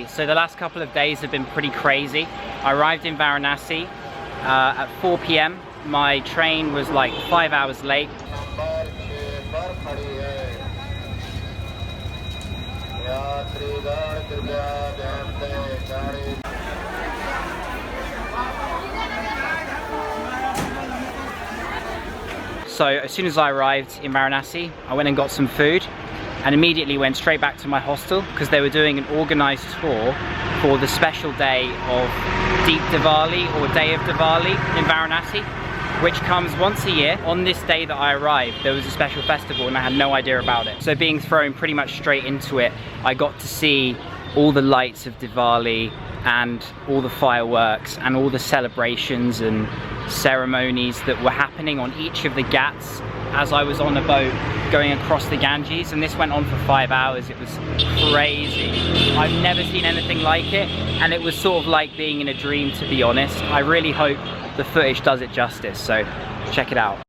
Okay, so the last couple of days have been pretty crazy. I arrived in Varanasi at 4 p.m. My train was like 5 hours late. So as soon as I arrived in Varanasi, I went and got some food and immediately went straight back to my hostel because they were doing an organised tour for the special day of Deep Diwali or Day of Diwali in Varanasi, which comes once a year. On this day that I arrived, there was a special festival and I had no idea about it. So being thrown pretty much straight into it, I got to see all the lights of Diwali and all the fireworks and all the celebrations and ceremonies that were happening on each of the Ghats as I was on a boat going across the Ganges, and this went on for 5 hours. It was crazy. I've never seen anything like it, and it was sort of like being in a dream, to be honest. I really hope the footage does it justice, so check it out.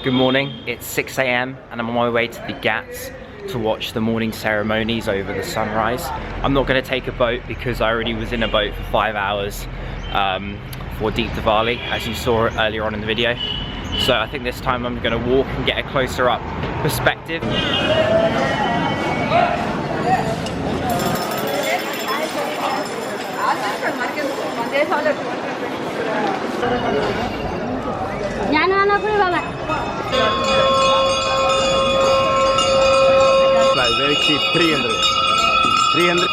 Good morning, it's 6 a.m. and I'm on my way to the Ghats to watch the morning ceremonies over the sunrise. I'm not going to take a boat because I already was in a boat for 5 hours for Deep Diwali, as you saw earlier on in the video. So I think this time I'm going to walk and get a closer up perspective. Very cheap, 300. 300.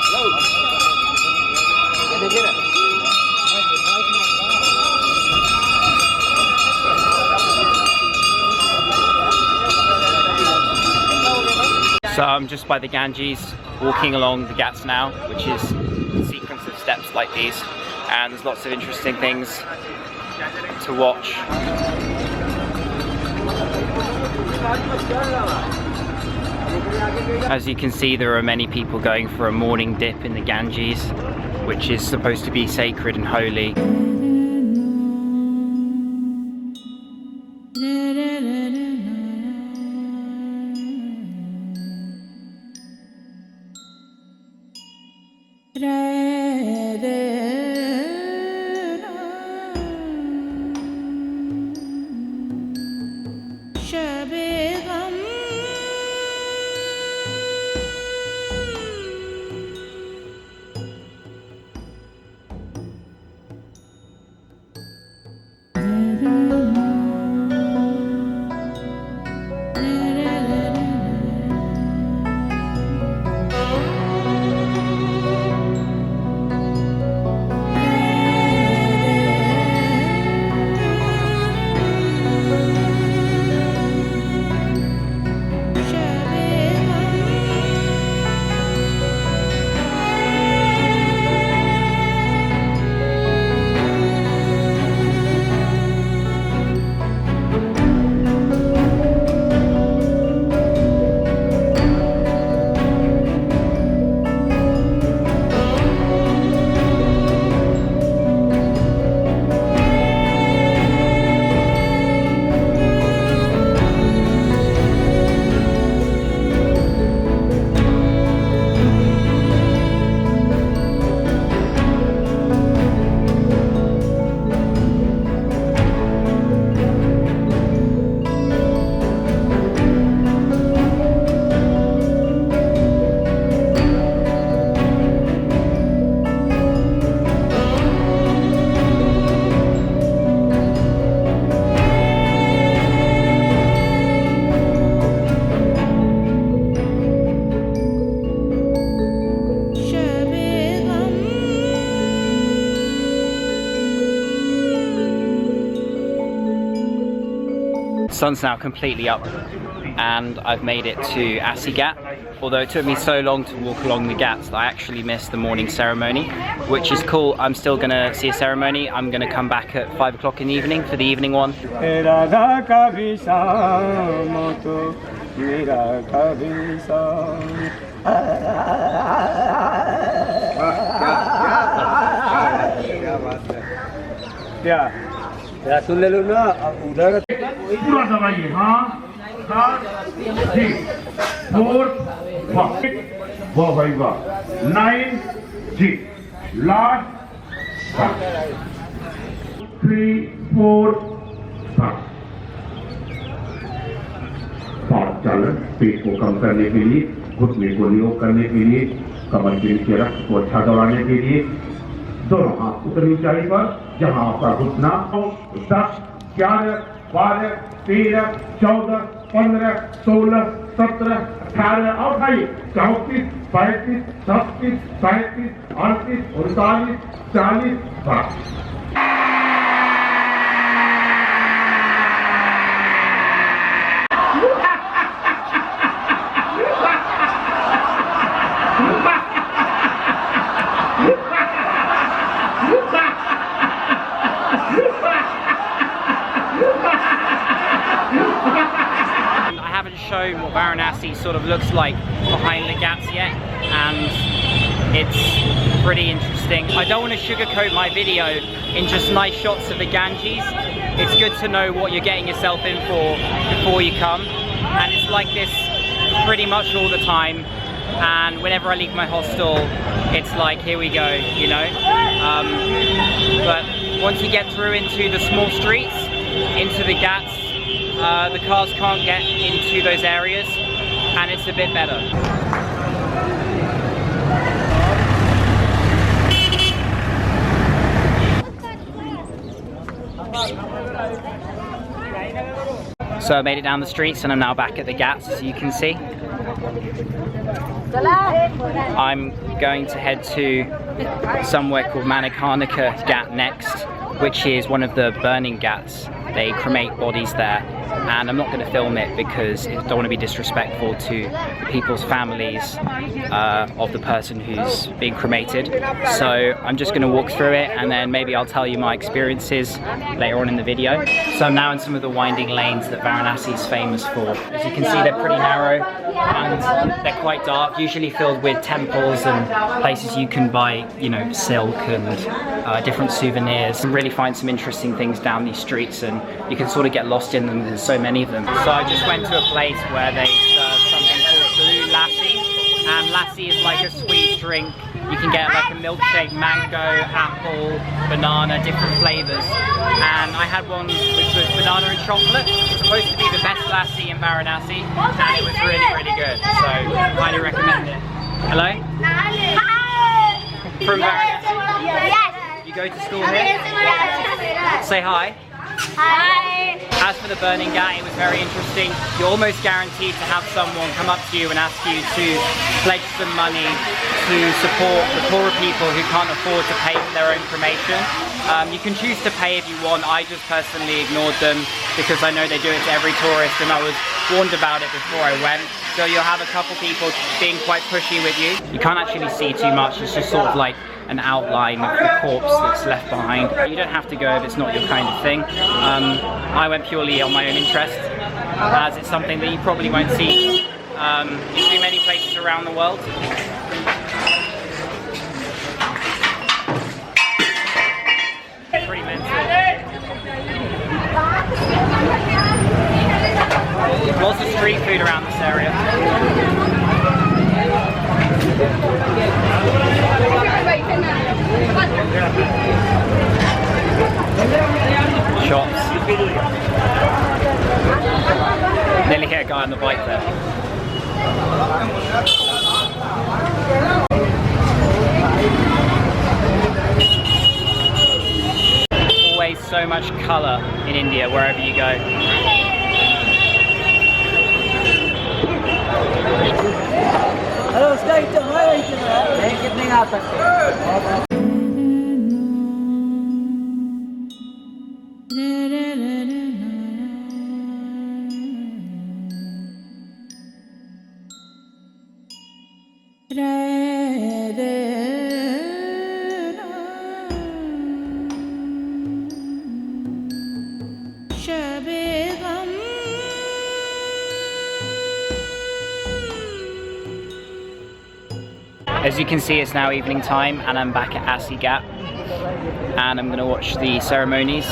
So I'm just by the Ganges, walking along the Ghats now, which is a sequence of steps like these, and there's lots of interesting things to watch. As you can see, there are many people going for a morning dip in the Ganges, which is supposed to be sacred and holy. sun's now completely up and I've made it to Ghat. Although it took me so long to walk along the Ghats that I actually missed the morning ceremony, which is cool. I'm still gonna see a ceremony. I'm gonna come back at 5 o'clock in the evening for the evening one. चालन पेट को कम करने के लिए, घुटने को नियोग करने के लिए, कमर के नीचे रक्त को अच्छा दबाने के लिए दोनों हाथ उतनी ऊंचाई पर जहां आपका घुटना 10, 11, 12, 13, 14, 15, 16, 17, 18 और 34, 35, 36, 37, 38, 39, 40, 50। Shown what Varanasi sort of looks like behind the Ghats yet, and it's pretty interesting. I don't want to sugarcoat my video in just nice shots of the Ganges. It's good to know what you're getting yourself in for before you come, and it's like this pretty much all the time. And whenever I leave my hostel, it's like, here we go, you know. But once you get through into the small streets, into the Ghats, the cars can't get into those areas, and it's a bit better. So I made it down the streets and I'm now back at the Ghats, as you can see. I'm going to head to somewhere called Manikarnika Ghat next, which is one of the burning Ghats. They cremate bodies there, and I'm not going to film it because I don't want to be disrespectful to the people's families of the person who's being cremated. So I'm just going to walk through it, and then maybe I'll tell you my experiences later on in the video. So I'm now in some of the winding lanes that Varanasi is famous for. As you can see, they're pretty narrow and they're quite dark, usually filled with temples and places you can buy, you know, silk and different souvenirs, and really find some interesting things down these streets, and you can sort of get lost in them. There's so many of them. So I just went to a place where they serve something called blue lassi, and lassi is like a sweet drink. You can get like a milkshake, mango, apple, banana, different flavors. And I had one which was banana and chocolate. It was supposed to be the best lassi in Varanasi, and it was really, really good. So highly recommend it. Hello? From Varanasi? Yes. You go to school here? Say hi. Hi. As for the burning Ghat, it was very interesting. You're almost guaranteed to have someone come up to you and ask you to pledge some money to support the poorer people who can't afford to pay for their own cremation. You can choose to pay if you want. I just personally ignored them because I know they do it to every tourist, and I was warned about it before I went. So you'll have a couple people being quite pushy with you. You can't actually see too much. It's just sort of like an outline of the corpse that's left behind. You don't have to go if it's not your kind of thing. I went purely on my own interest, as it's something that you probably won't see in too many places around the world. Pretty mental. Lots of street food around this area. Shops. Nearly hit a guy on the bike there. Always so much colour in India wherever you go. Hello उसका item है नहीं कितने का आ सकते हैं As you can see, it's now evening time and I'm back at Asi Ghat and I'm going to watch the ceremonies.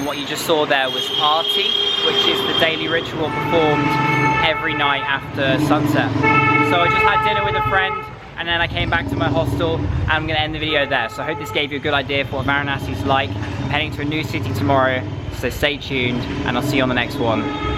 What you just saw there was Aarti, which is the daily ritual performed every night after sunset. So I just had dinner with a friend and then I came back to my hostel and I'm going to end the video there. So I hope this gave you a good idea for what Varanasi is like. I'm heading to a new city tomorrow, so stay tuned and I'll see you on the next one.